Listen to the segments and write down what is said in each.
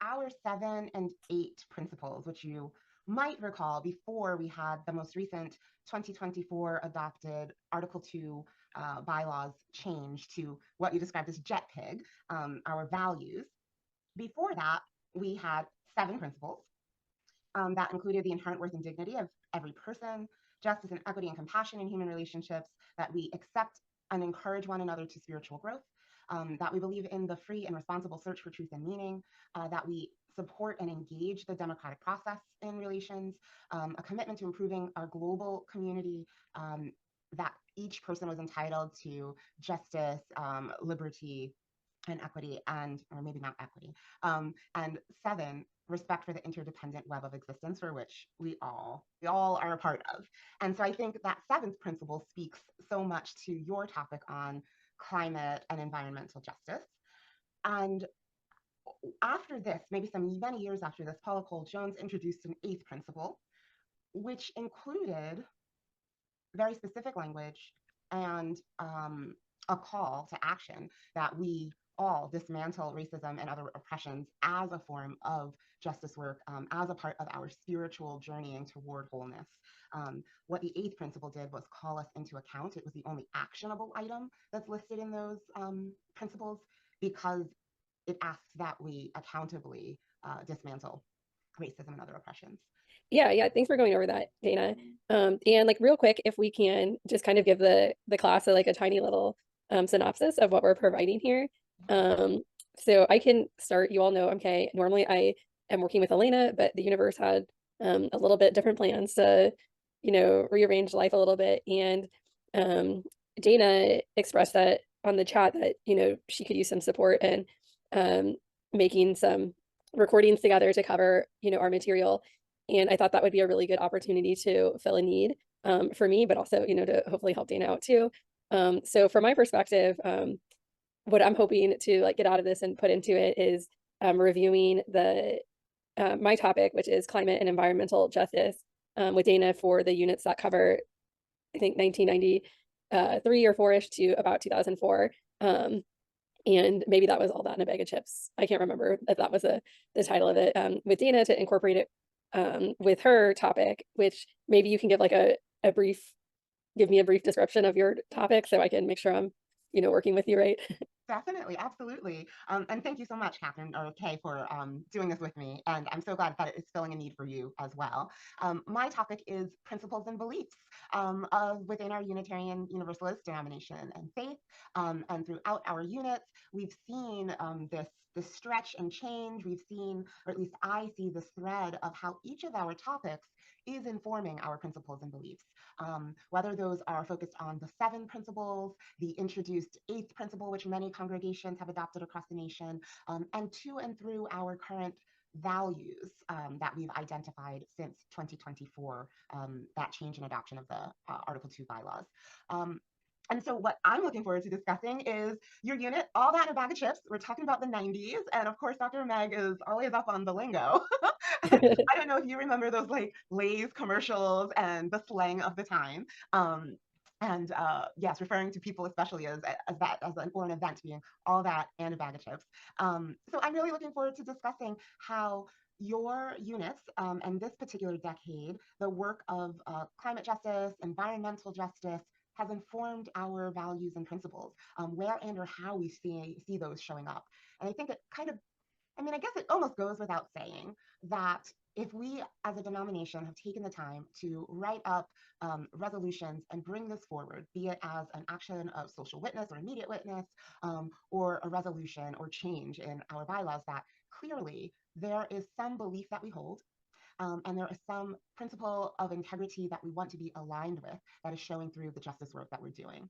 our 7 and 8 principles, which you might recall before we had the most recent 2024 adopted Article 2 bylaws change to what you described as JETPIG, our values. Before that, we had 7 principles that included the inherent worth and dignity of every person, justice and equity and compassion in human relationships, that we accept and encourage one another to spiritual growth, that we believe in the free and responsible search for truth and meaning, that we support and engage the democratic process in relations, a commitment to improving our global community, that each person was entitled to justice, liberty, and equity, and or maybe not equity, and 7, respect for the interdependent web of existence for which we all are a part of. And so I think that 7th principle speaks so much to your topic on climate and environmental justice. And after this, maybe many years after this, Paula Cole Jones introduced an 8th principle, which included very specific language and a call to action that we all dismantle racism and other oppressions as a form of justice work, as a part of our spiritual journeying toward wholeness. What the 8th principle did was call us into account. It was the only actionable item that's listed in those principles, because it asks that we accountably dismantle racism and other oppressions. Yeah, thanks for going over that, Dana. And like real quick, if we can just kind of give the class a tiny little synopsis of what we're providing here. Um, so I can start. You all know, okay, normally I am working with Elena, but the universe had a little bit different plans to, rearrange life a little bit. And Dana expressed that on the chat that, she could use some support and making some recordings together to cover, our material. And I thought that would be a really good opportunity to fill a need for me, but also, to hopefully help Dana out too. So from my perspective, what I'm hoping to get out of this and put into it is reviewing the my topic, which is climate and environmental justice, with Dana for the units that cover, I think 1993 or 4-ish to about 2004. And maybe that was all that in a bag of chips. I can't remember if that was the title of it. With Dana to incorporate it with her topic, which maybe you can give give me a brief description of your topic so I can make sure I'm, working with you right. Definitely, absolutely. And thank you so much, Catherine or Kay, for doing this with me. And I'm so glad that it's filling a need for you as well. My topic is principles and beliefs within our Unitarian Universalist denomination and faith. And throughout our units, we've seen this stretch and change. We've seen, or at least I see, this thread of how each of our topics is informing our principles and beliefs. Whether those are focused on the 7 principles, the introduced 8th principle, which many congregations have adopted across the nation, and to and through our current values that we've identified since 2024, that change in adoption of the Article 2 bylaws. And so what I'm looking forward to discussing is your unit, all that in a bag of chips. We're talking about the 90s. And of course, Dr. Meg is always up on the lingo. I don't know if you remember those Lay's commercials and the slang of the time. And yes, referring to people especially as that, or an event being all that and a bag of chips. So I'm really looking forward to discussing how your units and this particular decade, the work of climate justice, environmental justice, has informed our values and principles, where and or how we see those showing up. And I think it kind of, I guess it almost goes without saying that if we as a denomination have taken the time to write up resolutions and bring this forward, be it as an action of social witness or immediate witness, or a resolution or change in our bylaws, that clearly there is some belief that we hold, and there is some principle of integrity that we want to be aligned with that is showing through the justice work that we're doing.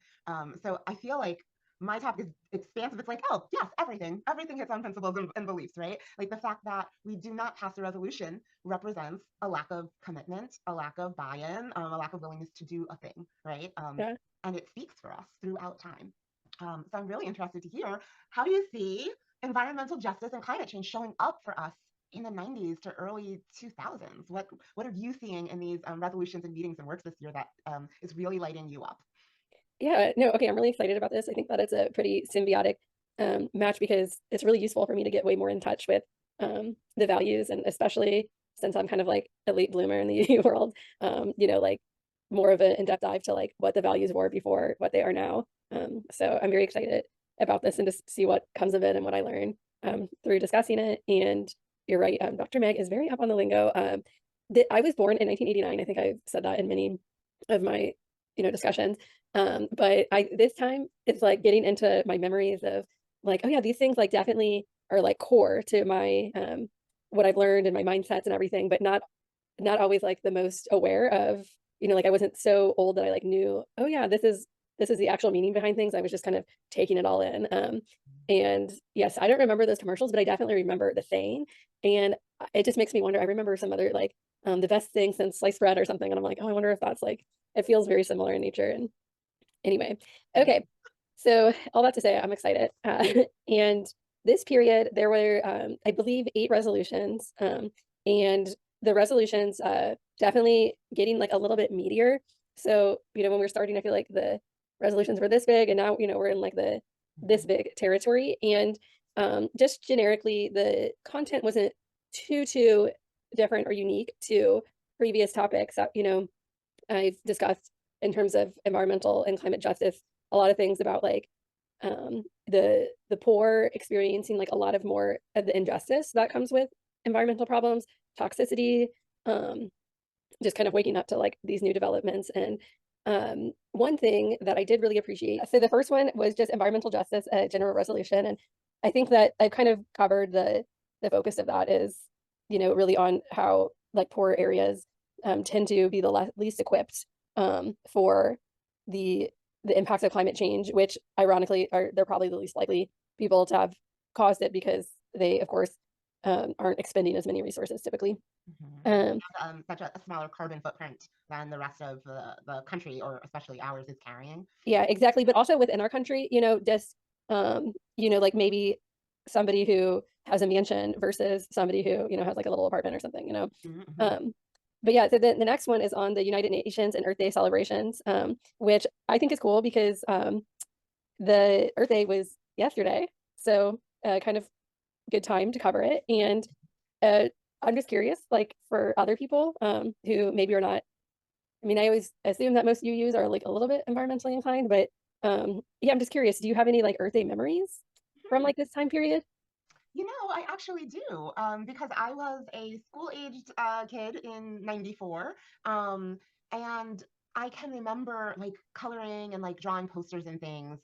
So I feel like my topic is expansive. It's like, oh, yes, everything hits on principles and beliefs, right? Like the fact that we do not pass a resolution represents a lack of commitment, a lack of buy-in, a lack of willingness to do a thing, right? Yeah. And it speaks for us throughout time. So I'm really interested to hear, how do you see environmental justice and climate change showing up for us in the 90s to early 2000s? What are you seeing in these resolutions and meetings and works this year that is really lighting you up? Yeah, no, okay, I'm really excited about this. I think that it's a pretty symbiotic match because it's really useful for me to get way more in touch with the values, and especially since I'm kind of like a late bloomer in the UU world, like more of an in-depth dive to like what the values were before what they are now. So I'm very excited about this and to see what comes of it and what I learn through discussing it. And you're right, Dr. Meg is very up on the lingo. I was born in 1989. I think I've said that in many of my, discussions. But I this time it's like getting into my memories of like, oh yeah, these things like definitely are like core to my what I've learned and my mindsets and everything, but not always like the most aware of, like I wasn't so old that I like knew, oh yeah, this is the actual meaning behind things. I was just kind of taking it all in. And yes, I don't remember those commercials, but I definitely remember the saying. And it just makes me wonder. I remember some other like the best thing since sliced bread or something. And I'm like, oh, I wonder if that's like it feels very similar in nature. And anyway, okay. So all that to say, I'm excited. And this period, there were, I believe, 8 resolutions, and the resolutions definitely getting like a little bit meatier. So when we were starting, I feel like the resolutions were this big, and now we're in like the this big territory. And just generically, the content wasn't too different or unique to previous topics that I've discussed in terms of environmental and climate justice, a lot of things about like the poor experiencing like a lot of more of the injustice that comes with environmental problems, toxicity, um, just kind of waking up to like these new developments. And one thing that I did really appreciate, so the first one was just environmental justice, a general resolution. And I think that I've kind of covered the focus of that is, really on how like poor areas tend to be the least equipped for the the impacts of climate change, which ironically are they're probably the least likely people to have caused it because they, of course, aren't expending as many resources typically. Um, Such a smaller carbon footprint than the rest of the country, or especially ours, is carrying. Yeah, exactly. But also within our country, just like maybe somebody who has a mansion versus somebody who, has like a little apartment or something. Mm-hmm. Um, but yeah, so the next one is on the United Nations and Earth Day celebrations, which I think is cool because the Earth Day was yesterday. So kind of good time to cover it. And uh I'm just curious, like for other people who maybe are not, I mean, I always assume that most UUs are like a little bit environmentally inclined, but yeah, I'm just curious. Do you have any like Earth Day memories from like this time period? I actually do, because I was a school-aged kid in '94, and I can remember like coloring and like drawing posters and things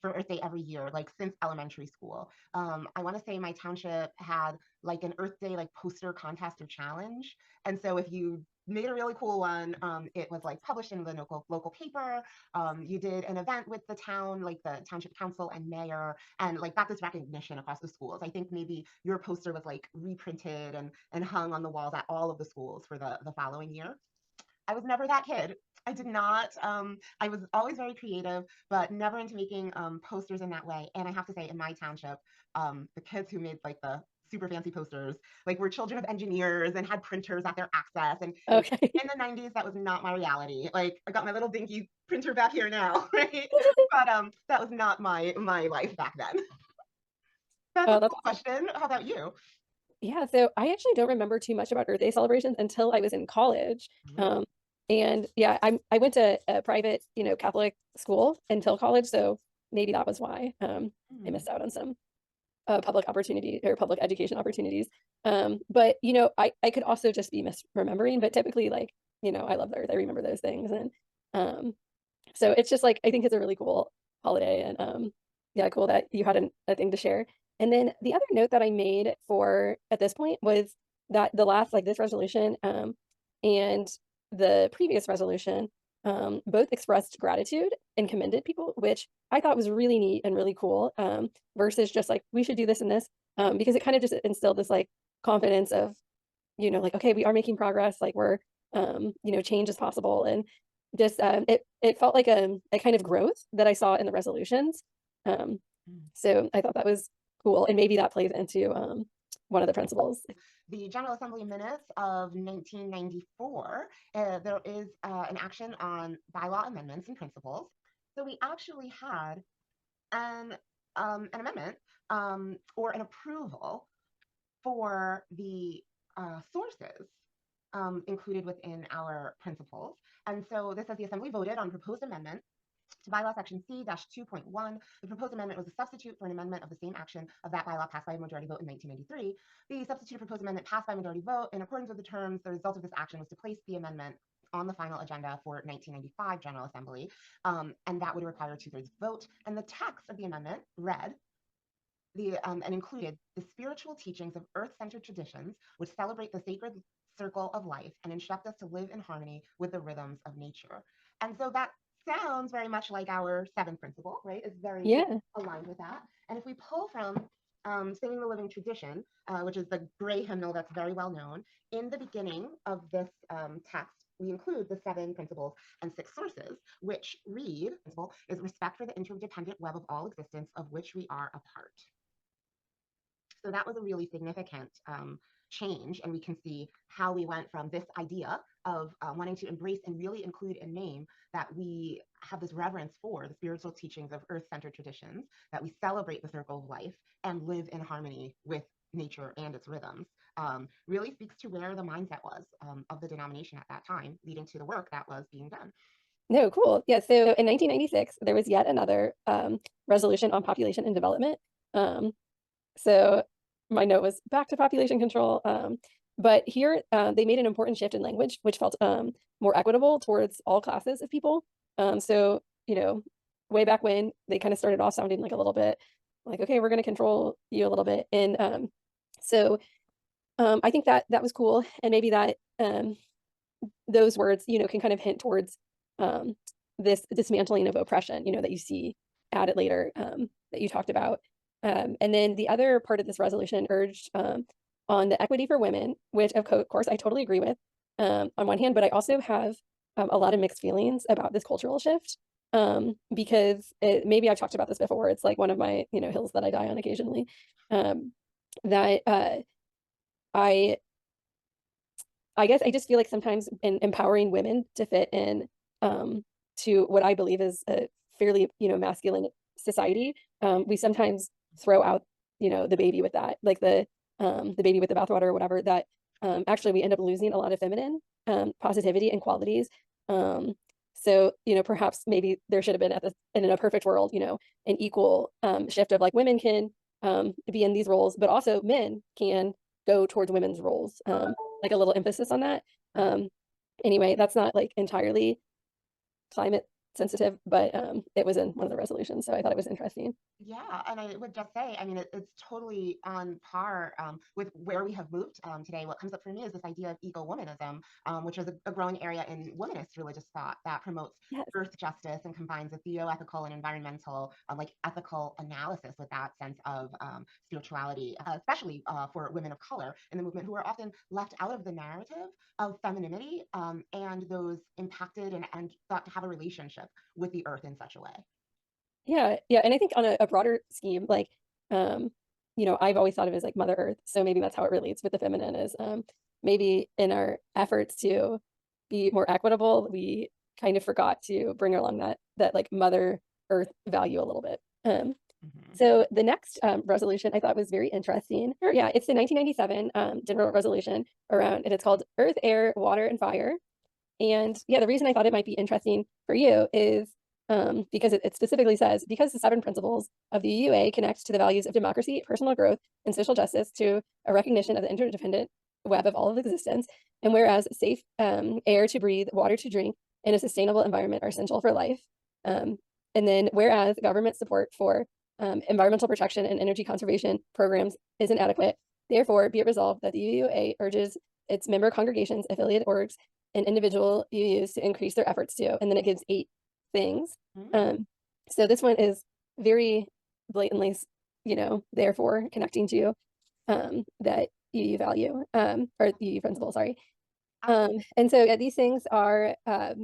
for Earth Day every year, like since elementary school. I want to say my township had like an Earth Day like poster contest or challenge, and so if you made a really cool one, it was like published in the local paper. You did an event with the town, like the township council and mayor, and like got this recognition across the schools. I think maybe your poster was like reprinted and hung on the walls at all of the schools for the following year. I was never that kid. I did not. I was always very creative, but never into making posters in that way. And I have to say, in my township, the kids who made like the super fancy posters, like were children of engineers and had printers at their access. And Okay. in the '90s, that was not my reality. Like I got my little dinky printer back here now, right? But that was not my life back then. That's a Oh, that's cool awesome. question. How about you? Yeah, so I actually don't remember too much about Earth Day celebrations until I was in college. Mm, Um, and yeah, I went to a private, Catholic school until college, so maybe that was why I mm, missed out on some public opportunity or public education opportunities. But I could also just be misremembering, but typically like, I love the Earth. I remember those things. And um, so it's just like I think it's a really cool holiday. And yeah, cool that you had a thing to share. And then the other note that I made for at this point was that the last like this resolution and the previous resolution both expressed gratitude and commended people, which I thought was really neat and really cool, versus just like we should do this and this, because it kind of just instilled this like confidence of, like, okay, we are making progress, like we're change is possible. And just it felt like a kind of growth that I saw in the resolutions. Um, mm. so I thought that was cool, and maybe that plays into one of the principles. The General Assembly minutes of 1994, there is an action on bylaw amendments and principles. So we actually had an amendment or an approval for the sources included within our principles. And so this says the Assembly voted on proposed amendment to bylaw section C-2.1. The proposed amendment was a substitute for an amendment of the same action of that bylaw passed by a majority vote in 1993. The substituted proposed amendment passed by a majority vote. In accordance with the terms, the result of this action was to place the amendment on the final agenda for 1995 General Assembly, and that would require a 2/3 vote. And the text of the amendment read, and included the spiritual teachings of earth-centered traditions which celebrate the sacred circle of life and instruct us to live in harmony with the rhythms of nature. And so that sounds very much like our seventh principle, right? It's very Yeah. aligned with that. And if we pull from Singing the Living Tradition, which is the gray hymnal that's very well known, in the beginning of this text, we include the 7 principles and 6 sources, which read, principle is respect for the interdependent web of all existence of which we are a part. So that was a really significant change, and we can see how we went from this idea of wanting to embrace and really include and name that we have this reverence for the spiritual teachings of earth-centered traditions, that we celebrate the circle of life and live in harmony with nature and its rhythms, really speaks to where the mindset was of the denomination at that time, leading to the work that was being done. No, cool. Yeah. So in 1996, there was yet another resolution on population and development. So my note was back to population control. But here they made an important shift in language, which felt more equitable towards all classes of people. So, way back when they kind of started off sounding like a little bit like, okay, we're going to control you a little bit. And so I think that that was cool. And maybe that those words, can kind of hint towards this dismantling of oppression, that you see added later that you talked about. And then the other part of this resolution urged on the equity for women, which of course I totally agree with on one hand, but I also have a lot of mixed feelings about this cultural shift because maybe I've talked about this before. It's like one of my, hills that I die on occasionally. That I I guess I just feel like sometimes in empowering women to fit in to what I believe is a fairly, masculine society, we sometimes throw out, the baby with that, like the baby with the bathwater or whatever, that actually we end up losing a lot of feminine positivity and qualities. So, perhaps maybe there should have been in a perfect world, an equal shift of like women can be in these roles, but also men can go towards women's roles. Like a little emphasis on that. Anyway, that's not like entirely climate sensitive, but it was in one of the resolutions, so I thought it was interesting. Yeah, and I would just say, I mean, it's totally on par with where we have moved today. What comes up for me is this idea of eco-womanism, which is a growing area in womanist religious thought that promotes Yes. earth justice and combines a theoethical and environmental, like ethical analysis with that sense of spirituality, especially for women of color in the movement who are often left out of the narrative of femininity and those impacted and thought to have a relationship with the earth in such a way. Yeah, yeah, and I think on a broader scheme, like, I've always thought of it as like Mother Earth, so maybe that's how it relates with the feminine is maybe in our efforts to be more equitable, we kind of forgot to bring along that like Mother Earth value a little bit. Mm-hmm. So the next resolution I thought was very interesting. Or, yeah, it's the 1997 general resolution around, and it's called Earth, Air, Water, and Fire. And yeah, the reason I thought it might be interesting for you is because it specifically says, because the 7 principles of the UA connect to the values of democracy, personal growth, and social justice to a recognition of the interdependent web of all of existence. And whereas safe air to breathe, water to drink, and a sustainable environment are essential for life. And then whereas government support for environmental protection and energy conservation programs isn't adequate, therefore be it resolved that the UUA urges its member congregations, affiliate orgs, and individual UUs to increase their efforts to, and then it gives 8 things. Mm. So this one is very blatantly, therefore connecting to that UU value or UU principle, sorry. And so yeah, these things are, I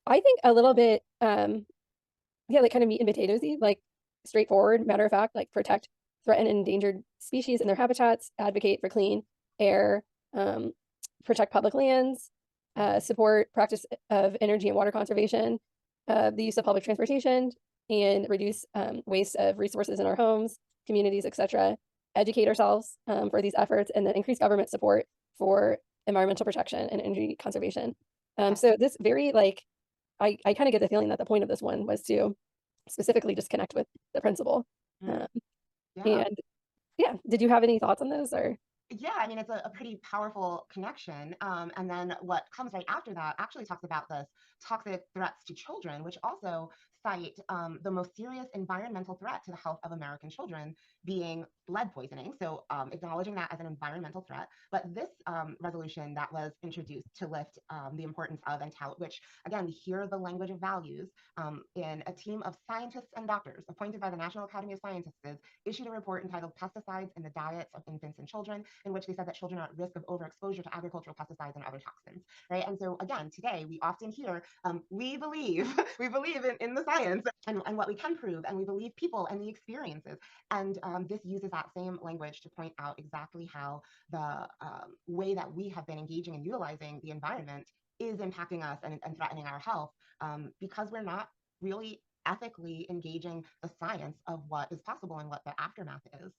think a little bit, yeah, like kind of meat and potatoesy, like straightforward, matter of fact, like protect threatened and endangered species and their habitats, advocate for clean air, protect public lands, support practice of energy and water conservation, the use of public transportation, and reduce waste of resources in our homes, communities, etc. educate ourselves for these efforts, and then increase government support for environmental protection and energy conservation. Yes. So this very like I kind of get the feeling that the point of this one was to specifically just connect with the principal. Mm, Um, yeah. and yeah, did you have any thoughts on those or? Yeah, I mean, it's a pretty powerful connection. And then what comes right after that actually talks about this toxic threats to children, which also cite the most serious environmental threat to the health of American children being lead poisoning. So acknowledging that as an environmental threat. But this resolution that was introduced to lift the importance of and tout, which again, we hear the language of values in a team of scientists and doctors appointed by the National Academy of Sciences issued a report entitled Pesticides in the Diets of Infants and Children, in which they said that children are at risk of overexposure to agricultural pesticides and other toxins, right? And so again, today we often hear, we believe, we believe in the science and what we can prove, and we believe people and the experiences. And this uses that same language to point out exactly how the way that we have been engaging and utilizing the environment is impacting us and threatening our health because we're not really ethically engaging the science of what is possible and what the aftermath is.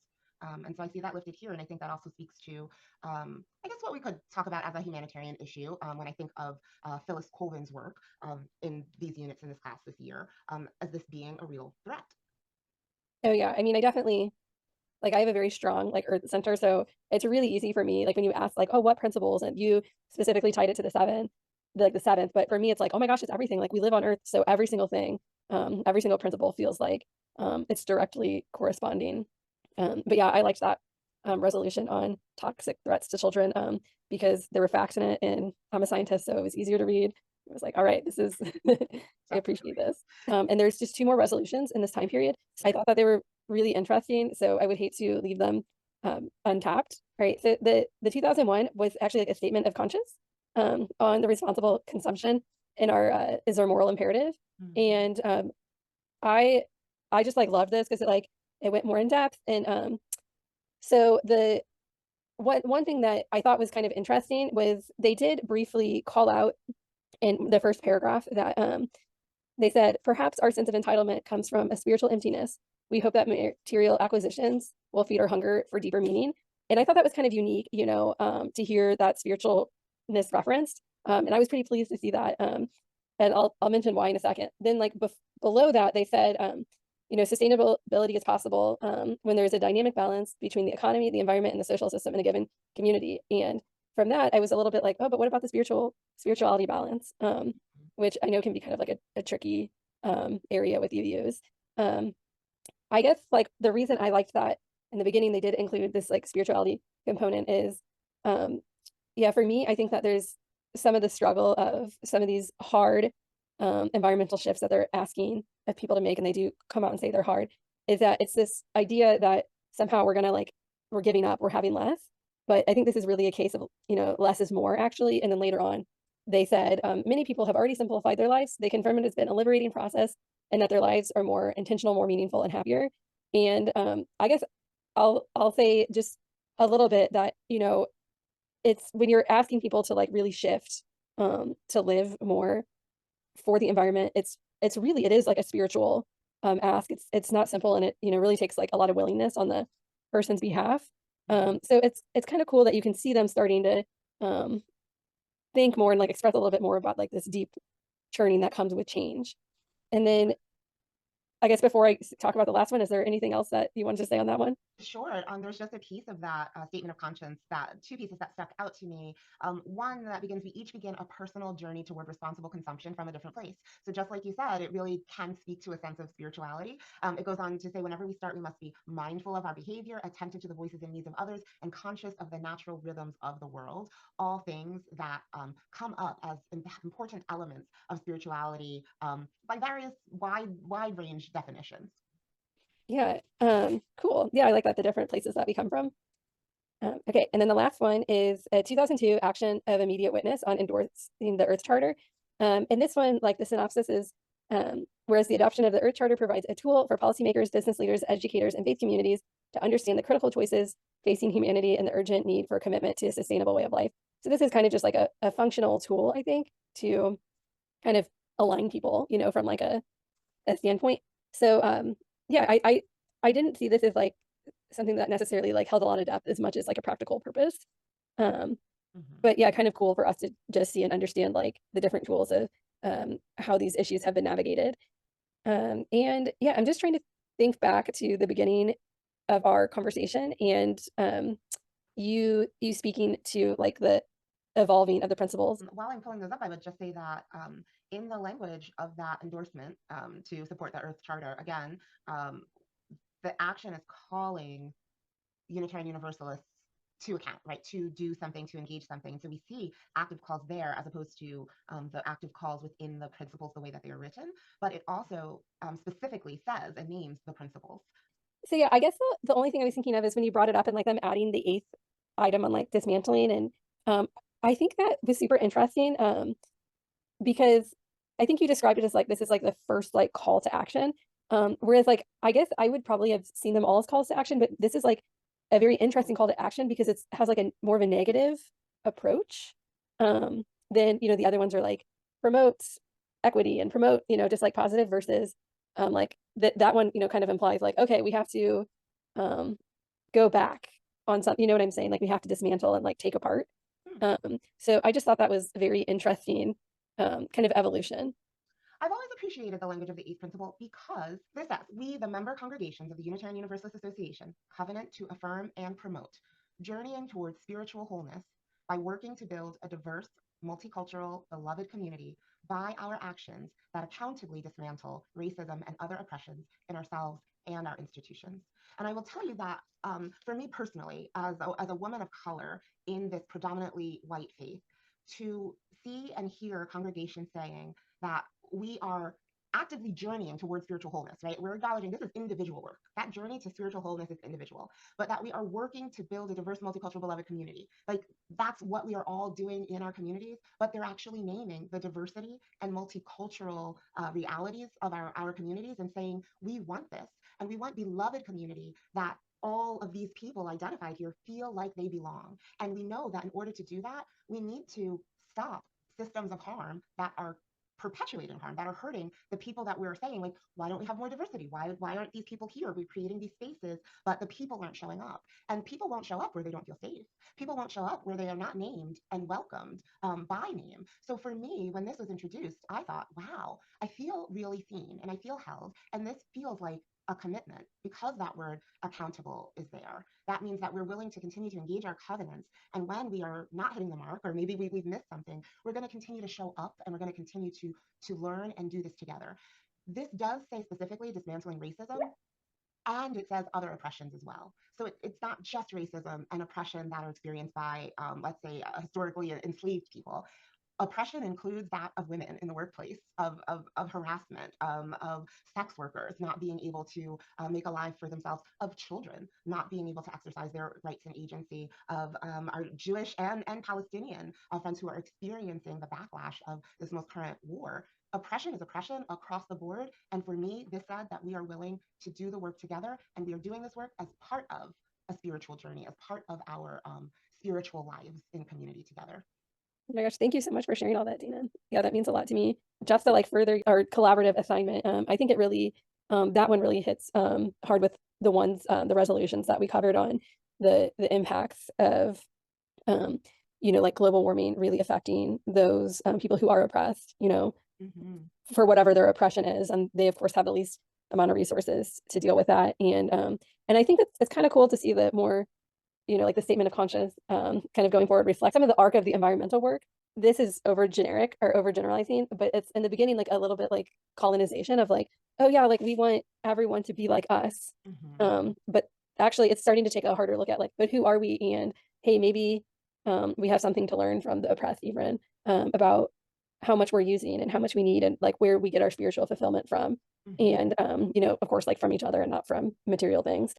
And so I see that lifted here, and I think that also speaks to, I guess, what we could talk about as a humanitarian issue when I think of Phyllis Colvin's work in these units in this class this year as this being a real threat. Oh yeah, I mean, I definitely like I have a very strong like Earth center, so it's really easy for me. Like when you ask like, oh, what principles, and you specifically tied it to the seven, like the seventh. But for me, it's like, oh my gosh, it's everything. Like we live on Earth, so every single thing, every single principle feels like it's directly corresponding. But yeah, I liked that resolution on toxic threats to children because there were facts in it, and I'm a scientist, so it was easier to read. It was like, all right, this is I appreciate Definitely. this. And there's just two more resolutions in this time period. I thought that they were really interesting, so I would hate to leave them untapped. Right. So the 2001 was actually like a statement of conscience on the responsible consumption in our is our moral imperative. Mm-hmm. And I I just like love this because it went more in depth. And so the one thing that I thought was kind of interesting was they did briefly call out in the first paragraph that they said, perhaps our sense of entitlement comes from a spiritual emptiness. We hope that material acquisitions will feed our hunger for deeper meaning. And I thought that was kind of unique, to hear that spiritualness referenced. And I was pretty pleased to see that. And I'll mention why in a second. Then, like below that, they said, sustainability is possible when there is a dynamic balance between the economy, the environment, and the social system in a given community. And from that, I was a little bit like, oh, but what about the spirituality balance? Which I know can be kind of like a tricky area with UUs. Um, I guess like the reason I liked that in the beginning they did include this like spirituality component is, um, yeah, for me, I think that there's some of the struggle of some of these hard environmental shifts that they're asking of people to make, and they do come out and say they're hard, is that it's this idea that somehow we're gonna like we're giving up, we're having less. But I think this is really a case of, less is more actually. And then later on, they said many people have already simplified their lives. They confirm it has been a liberating process and that their lives are more intentional, more meaningful, and happier. And I guess I'll say just a little bit that it's when you're asking people to like really shift to live more for the environment, it's really it is like a spiritual ask. It's not simple, and it really takes like a lot of willingness on the person's behalf. Mm-hmm. So it's kind of cool that you can see them starting to um think more and like express a little bit more about like this deep churning that comes with change. And then I guess before I talk about the last one, is there anything else that you wanted to say on that one? Sure. There's just a piece of that statement of conscience that two pieces that stuck out to me. One that begins, we each begin a personal journey toward responsible consumption from a different place. So just like you said, it really can speak to a sense of spirituality. It goes on to say, whenever we start, we must be mindful of our behavior, attentive to the voices and needs of others, and conscious of the natural rhythms of the world. All things that come up as important elements of spirituality by various wide range definitions. Yeah. Cool. Yeah, I like that the different places that we come from. Okay, and then the last one is a 2002 action of immediate witness on endorsing the Earth Charter. And this one, like the synopsis is, whereas the adoption of the Earth Charter provides a tool for policymakers, business leaders, educators, and faith communities to understand the critical choices facing humanity and the urgent need for a commitment to a sustainable way of life. So this is kind of just like a functional tool, I think, to kind of align people, from like a standpoint. So yeah, I didn't see this as like something that necessarily like held a lot of depth as much as like a practical purpose. Um, Hmm. but yeah, kind of cool for us to just see and understand like the different tools of how these issues have been navigated. And yeah, I'm just trying to think back to the beginning of our conversation and you speaking to like the evolving of the principles. While I'm pulling those up, I would just say that in the language of that endorsement to support the Earth Charter, again, um, the action is calling Unitarian Universalists to account, right? To do something, to engage something. So we see active calls there as opposed to the active calls within the principles the way that they are written. But it also specifically says and names the principles. So yeah, I guess the only thing I was thinking of is when you brought it up and like them adding the eighth item on like dismantling and um I think that was super interesting because I think you described it as like this is like the first like call to action. Whereas like I guess I would probably have seen them all as calls to action, but this is like a very interesting call to action because it has like a more of a negative approach than the other ones are like promotes equity and promote just like positive versus like that one kind of implies like okay we have to um go back on something, you know what I'm saying, like we have to dismantle and like take apart. Hmm. So I just thought that was very interesting kind of evolution. I've always appreciated the language of the eighth principle because this says, we, the member congregations of the Unitarian Universalist Association, covenant to affirm and promote, journeying towards spiritual wholeness by working to build a diverse, multicultural, beloved community by our actions that accountably dismantle racism and other oppressions in ourselves and our institutions. And I will tell you that for me personally, as a woman of color in this predominantly white faith, to see and hear congregations saying that we are actively journeying towards spiritual wholeness, right? We're acknowledging this is individual work. That journey to spiritual wholeness is individual, but that we are working to build a diverse, multicultural, beloved community. Like that's what we are all doing in our communities, but they're actually naming the diversity and multicultural realities of our communities and saying, we want this and we want beloved community that all of these people identified here feel like they belong. And we know that in order to do that, we need to stop systems of harm that are perpetuating harm, that are hurting the people that we're saying, like, why don't we have more diversity? Why aren't these people here? We're creating these spaces, but the people aren't showing up. And people won't show up where they don't feel safe. People won't show up where they are not named and welcomed by name. So for me, when this was introduced, I thought, wow, I feel really seen and I feel held. And this feels like a commitment because that word accountable is there. That means that we're willing to continue to engage our covenants. And when we are not hitting the mark, or maybe we've missed something, we're going to continue to show up and we're going to continue to learn and do this together. This does say specifically dismantling racism, and it says other oppressions as well. So it's not just racism and oppression that are experienced by, let's say, historically enslaved people. Oppression includes that of women in the workplace, of harassment, of sex workers not being able to make a life for themselves, of children not being able to exercise their rights and agency, of our Jewish and Palestinian friends who are experiencing the backlash of this most current war. Oppression is oppression across the board. And for me, this said that we are willing to do the work together, and we are doing this work as part of a spiritual journey, as part of our spiritual lives in community together. Oh my gosh, thank you so much for sharing all that, Dina. Yeah, that means a lot to me. Just to like further our collaborative assignment, I think it really that one really hits hard with the ones the resolutions that we covered on the impacts of um, like global warming really affecting those people who are oppressed, Mm-hmm. for whatever their oppression is, and they of course have the least amount of resources to deal with that. And I think it's kind of cool to see the more like the statement of conscience kind of going forward reflect some of the arc of the environmental work. This is over generic or over generalizing, but it's in the beginning like a little bit like colonization of like, oh yeah, like we want everyone to be like us. Mm-hmm. But actually it's starting to take a harder look at like, but who are we? And hey, maybe we have something to learn from the oppressed even about how much we're using and how much we need and like where we get our spiritual fulfillment from. Mm-hmm. And of course, like from each other and not from material things.